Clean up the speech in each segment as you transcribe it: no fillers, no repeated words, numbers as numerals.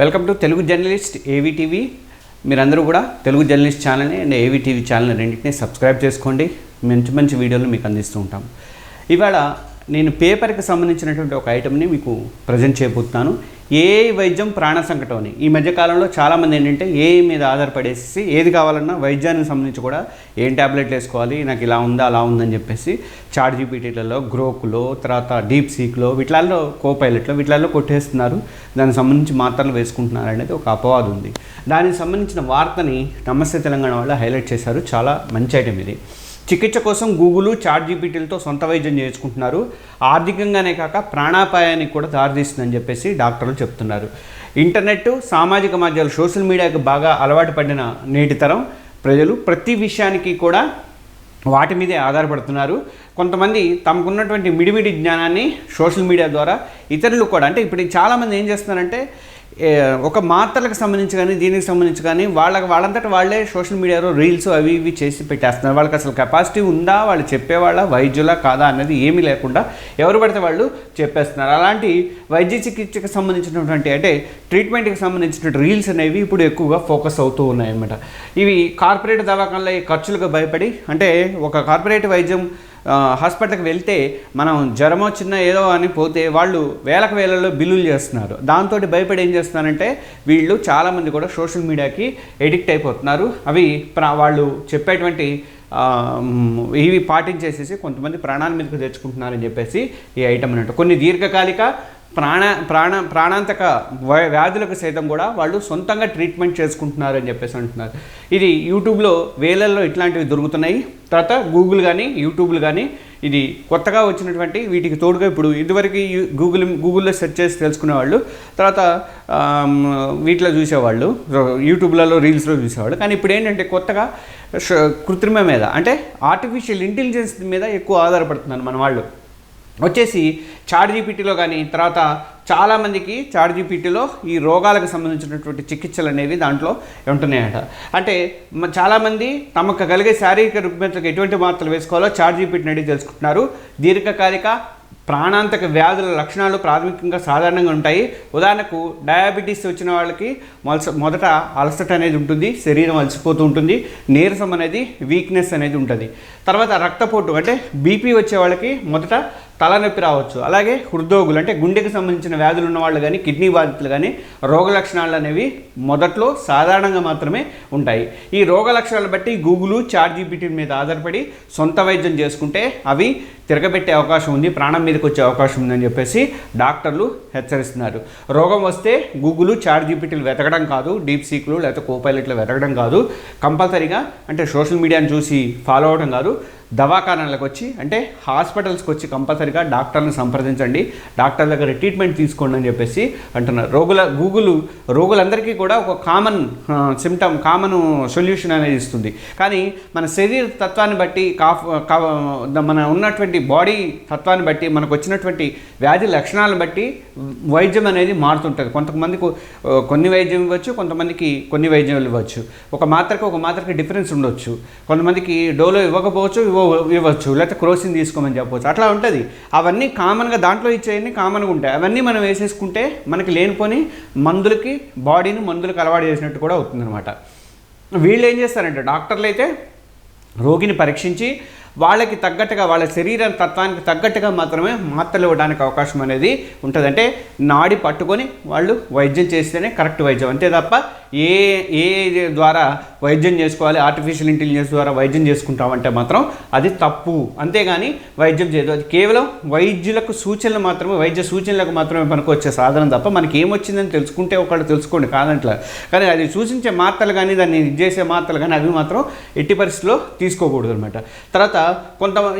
Welcome to Telugu journalist ఏవీ TV. మీరందరూ కూడా తెలుగు జర్నలిస్ట్ ఛానల్ని అండ్ ఏవీ టీవీ ఛానల్ని రెండింటినీ సబ్స్క్రైబ్ చేసుకోండి. మంచి మంచి వీడియోలు మీకు అందిస్తూ ఉంటాం. ఇవాళ నేను పేపర్కి సంబంధించినటువంటి ఒక ఐటమ్ని మీకు ప్రజెంట్ చేయబోతున్నాను. ఏ వైద్యం ప్రాణ సంకటం అని. ఈ మధ్యకాలంలో చాలామంది ఏంటంటే మీద ఆధారపడేసి ఏది కావాలన్నా వైద్యానికి సంబంధించి కూడా ఏం ట్యాబ్లెట్లు వేసుకోవాలి, నాకు ఇలా ఉందా అలా ఉందని చెప్పేసి చాట్ జీపీటీలలో, గ్రోక్లో, తర్వాత డీప్ సీక్లో, వీటిలలో కోపైలెట్లో వీటిలలో కొట్టేస్తున్నారు. దానికి సంబంధించి మాత్రలు వేసుకుంటున్నారు అనేది ఒక అపవాదం ఉంది. దానికి సంబంధించిన వార్తని నమస్తే తెలంగాణ వాళ్ళు హైలైట్ చేశారు. చాలా మంచి ఐటమ్ ఇది. చికిత్స కోసం గూగుల్, చాట్ జీపీటీలతో సొంత వైద్యం చేసుకుంటున్నారు. ఆర్థికంగానే కాక ప్రాణాపాయానికి కూడా దారితీస్తుందని చెప్పేసి డాక్టర్లు చెప్తున్నారు. ఇంటర్నెట్, సామాజిక మాధ్యమాలు, సోషల్ మీడియాకి బాగా అలవాటు పడిన నేటి తరం ప్రజలు ప్రతి విషయానికి కూడా వాటి మీదే ఆధారపడుతున్నారు. కొంతమంది తమకున్నటువంటి మిడిమిడి జ్ఞానాన్ని సోషల్ మీడియా ద్వారా ఇతరులు కూడా, అంటే ఇప్పుడు చాలామంది ఏం చేస్తున్నారంటే ఒక మాత్రలకు సంబంధించి కానీ దీనికి సంబంధించి కానీ వాళ్ళంతటా వాళ్ళే సోషల్ మీడియాలో రీల్స్ అవి ఇవి చేసి పెట్టేస్తున్నారు. వాళ్ళకి అసలు కెపాసిటీ ఉందా, వాళ్ళు చెప్పేవాళ్ళ వైద్యులా కాదా అన్నది ఏమీ లేకుండా ఎవరు పడితే వాళ్ళు చెప్పేస్తున్నారు. అలాంటి వైద్య చికిత్సకు సంబంధించినటువంటి అంటే ట్రీట్మెంట్కి సంబంధించిన రీల్స్ అనేవి ఇప్పుడు ఎక్కువగా ఫోకస్ అవుతూ ఉన్నాయన్నమాట. ఇవి కార్పొరేట్ దవాఖానలో ఖర్చులకు భయపడి, అంటే ఒక కార్పొరేట్ వైద్యం హాస్పిటల్కి వెళ్తే మనం జ్వరమో చిన్న ఏదో అని పోతే వాళ్ళు వేలలో బిల్లులు చేస్తున్నారు. దాంతో భయపడి ఏం చేస్తున్నారంటే వీళ్ళు చాలామంది కూడా సోషల్ మీడియాకి ఎడిక్ట్ అయిపోతున్నారు. అవి వాళ్ళు చెప్పేటువంటి ఇవి పాటించేసేసి కొంతమంది ప్రాణాల మీదకి తెచ్చుకుంటున్నారని చెప్పేసి ఈ ఐటమ్ అన్నట్టు. కొన్ని దీర్ఘకాలిక ప్రాణాంతక వ్యాధులకు సైతం కూడా వాళ్ళు సొంతంగా ట్రీట్మెంట్ చేసుకుంటున్నారు అని చెప్పేసి అంటున్నారు. ఇది యూట్యూబ్లో వేలల్లో ఇట్లాంటివి దొరుకుతున్నాయి. తర్వాత గూగుల్ కానీ యూట్యూబ్లు కానీ ఇది కొత్తగా వచ్చినటువంటి వీటికి తోడుగా ఇప్పుడు ఇదివరకు గూగుల్లో సెర్చ్ చేసి తెలుసుకునేవాళ్ళు, తర్వాత వీటిలో చూసేవాళ్ళు, యూట్యూబ్లలో రీల్స్లో చూసేవాళ్ళు. కానీ ఇప్పుడు ఏంటంటే కొత్తగా కృత్రిమ మీద, అంటే ఆర్టిఫిషియల్ ఇంటెలిజెన్స్ మీద ఎక్కువ ఆధారపడుతున్నారు మన వాళ్ళు. వచ్చేసి చాట్ జీపీటీలో కానీ తర్వాత చాలామందికి చాట్ జీపీటీలో ఈ రోగాలకు సంబంధించినటువంటి చికిత్సలు అనేవి దాంట్లో ఉంటున్నాయట. అంటే చాలామంది తమకు కలిగే శారీరక రుగ్మతలకు ఎటువంటి మాత్రలు వేసుకోవాలో చాట్ జీపీటీని అడిగి తెలుసుకుంటున్నారు. దీర్ఘకాలిక ప్రాణాంతక వ్యాధుల లక్షణాలు ప్రాథమికంగా సాధారణంగా ఉంటాయి. ఉదాహరణకు డయాబెటీస్ వచ్చిన వాళ్ళకి మొదట అలసట అనేది ఉంటుంది, శరీరం అలసిపోతూ ఉంటుంది, నీరసం అనేది, వీక్నెస్ అనేది ఉంటుంది. తర్వాత రక్తపోటు అంటే బీపీ వచ్చే వాళ్ళకి మొదట తలనొప్పి రావచ్చు. అలాగే హృద్రోగులు అంటే గుండెకి సంబంధించిన వ్యాధులు ఉన్న వాళ్ళు కానీ, కిడ్నీ బాధితులు కానీ రోగ లక్షణాలు అనేవి మొదట్లో సాధారణంగా మాత్రమే ఉంటాయి. ఈ రోగ లక్షణాలను బట్టి గూగుల్, చాట్ జీపీటీ మీద ఆధారపడి సొంత వైద్యం చేసుకుంటే అవి తిరగబెట్టే అవకాశం ఉంది, ప్రాణం మీదకి వచ్చే అవకాశం ఉందని చెప్పేసి డాక్టర్లు హెచ్చరిస్తున్నారు. రోగం వస్తే గూగుల్, చాట్ జీపీటీలు వెతకడం కాదు, డీప్ సీక్లు లేకపోతే కోపైలెట్లు వెతకడం కాదు, కంపల్సరీగా అంటే సోషల్ మీడియాని చూసి ఫాలో అవడం కాదు, దవాఖానాలకు వచ్చి అంటే హాస్పిటల్స్కి వచ్చి కంపల్సరీగా డాక్టర్ని సంప్రదించండి, డాక్టర్ దగ్గర ట్రీట్మెంట్ తీసుకోండి అని చెప్పేసి అంటున్నారు. రోగులందరికీ కూడా ఒక కామన్ కామన్ సొల్యూషన్ అనేది ఇస్తుంది. కానీ మన శరీర తత్వాన్ని బట్టి మన ఉన్నటువంటి బాడీ తత్వాన్ని బట్టి మనకు వచ్చినటువంటి వ్యాధి లక్షణాలను బట్టి వైద్యం అనేది మారుతుంటుంది. కొంతమందికి కొన్ని వైద్యం ఇవ్వచ్చు, కొంతమందికి కొన్ని వైద్యం ఇవ్వచ్చు. ఒక మాత్రకి డిఫరెన్స్ ఉండొచ్చు. కొంతమందికి డోలో ఇవ్వకపోవచ్చు, ఇవ్వచ్చు, లేకపోతే క్రోసిన్ తీసుకోమని చెప్పవచ్చు. అట్లా ఉంటుంది. అవన్నీ కామన్గా దాంట్లో ఇచ్చేవన్నీ కామన్గా ఉంటాయి. అవన్నీ మనం వేసేసుకుంటే మనకి లేనిపోని మందులకు అలవాటు చేసినట్టు కూడా అవుతుందన్నమాట. వీళ్ళు ఏం చేస్తారంటే డాక్టర్లు అయితే రోగిని పరీక్షించి వాళ్ళకి తగ్గట్టుగా, వాళ్ళ శరీర తత్వానికి తగ్గట్టుగా మాత్రమే మాత్రలు ఇవ్వడానికి అవకాశం అనేది ఉంటుంది. అంటే నాడి పట్టుకొని వాళ్ళు వైద్యం చేస్తేనే కరెక్ట్ వైద్యం, అంతే తప్ప ఏ ద్వారా వైద్యం చేసుకోవాలి, ఆర్టిఫిషియల్ ఇంటెలిజెన్స్ ద్వారా వైద్యం చేసుకుంటామంటే మాత్రం అది తప్పు. అంతేగాని వైద్యం చేయదు. అది కేవలం వైద్యులకు సూచనలు మాత్రమే, వైద్య సూచనలకు మాత్రమే మనకు వచ్చే సాధనం తప్ప మనకి ఏమొచ్చిందని తెలుసుకుంటే ఒకళ్ళు తెలుసుకోండి కాదంట్లా. కానీ అది సూచించే మాత్రలు కానీ, దాన్ని చేసే మాత్రలు కానీ అవి మాత్రం ఎట్టి పరిస్థితిలో తీసుకోకూడదు అనమాట. తర్వాత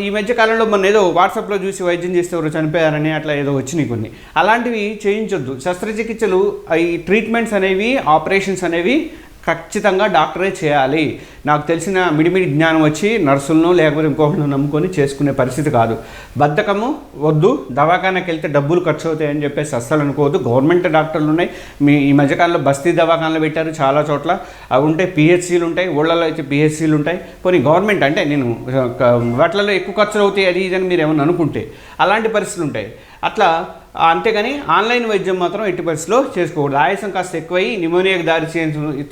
ఈ మధ్య కాలంలో మన ఏదో వాట్సాప్లో చూసి వైద్యం చేస్తే ఎవరు చనిపోయారని అట్లా ఏదో వచ్చినాయి కొన్ని. అలాంటివి చేయించొద్దు. శస్త్రచికిత్సలు, ఈ ట్రీట్మెంట్స్ అనేవి, ఆపరేషన్స్ అనేవి ఖచ్చితంగా డాక్టరే చేయాలి. నాకు తెలిసిన మిడిమిడి జ్ఞానం వచ్చి నర్సులను లేకపోతే ఇంకొకరిని నమ్ముకొని చేసుకునే పరిస్థితి కాదు. బద్ధకము వద్దు. దవాఖానకి వెళ్తే డబ్బులు ఖర్చు అవుతాయని చెప్పేసి అస్సలు అనుకోవద్దు. గవర్నమెంట్ డాక్టర్లు ఉన్నాయి. ఈ మధ్యకాలంలో బస్తీ దవాఖానలు పెట్టారు చాలా చోట్ల. అవి ఉంటాయి, పిహెచ్సీలు ఉంటాయి, ఊళ్ళలో అయితే పిహెచ్సీలు ఉంటాయి. కొన్ని గవర్నమెంట్ అంటే నేను వాటిలలో ఎక్కువ ఖర్చులు అవుతాయి అది ఇదని మీరు ఏమన్నా అనుకుంటే అలాంటి పరిస్థితులు ఉంటాయి. అట్లా అంతేగాని ఆన్లైన్ వైద్యం మాత్రం ఎట్టి పరిస్థితిలో చేసుకోకూడదు. ఆయాసం కాస్త ఎక్కువై నిమోనియాకి దారి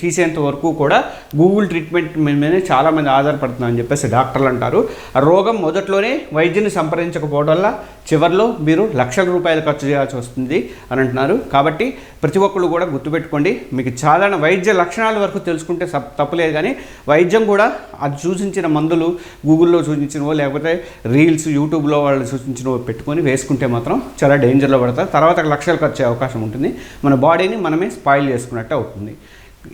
తీసేంత వరకు కూడా గూగుల్ ట్రీట్మెంట్ మీదనే చాలామంది ఆధారపడుతున్నారని చెప్పేసి డాక్టర్లు అంటారు. ఆ రోగం మొదట్లోనే వైద్యుని సంప్రదించకపోవడం వల్ల చివరిలో మీరు లక్షల రూపాయలు ఖర్చు చేయాల్సి వస్తుంది అని అంటున్నారు. కాబట్టి ప్రతి ఒక్కళ్ళు కూడా గుర్తుపెట్టుకోండి, మీకు సాధారణ వైద్య లక్షణాల వరకు తెలుసుకుంటే తప్పులేదు, కానీ వైద్యం కూడా అది సూచించిన మందులు గూగుల్లో సూచించినవో లేకపోతే రీల్స్ యూట్యూబ్లో వాళ్ళు సూచించినవో పెట్టుకొని వేసుకుంటే మాత్రం చాలా డేంజర్లో పడతారు. తర్వాత లక్షలు ఖర్చు అయ్యే అవకాశం ఉంటుంది. మన బాడీని మనమే స్పాయిల్ చేసుకున్నట్టు అవుతుంది.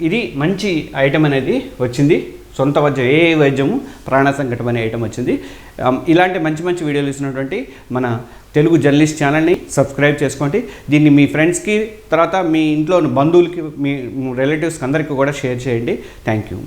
ఇది మంచి ఐటెం అనేది వచ్చింది. సొంత వైద్యం, ఏ వైద్యము ప్రాణ సంకటం అనే ఐటమ్ వచ్చింది. ఇలాంటి మంచి మంచి వీడియోలు ఇస్తున్నటువంటి మన తెలుగు జర్నలిస్ట్ ఛానల్ని సబ్స్క్రైబ్ చేసుకోండి. దీన్ని మీ ఫ్రెండ్స్కి, తర్వాత మీ ఇంట్లో బంధువులకి, మీ రిలేటివ్స్కి అందరికీ కూడా షేర్ చేయండి. Thank you.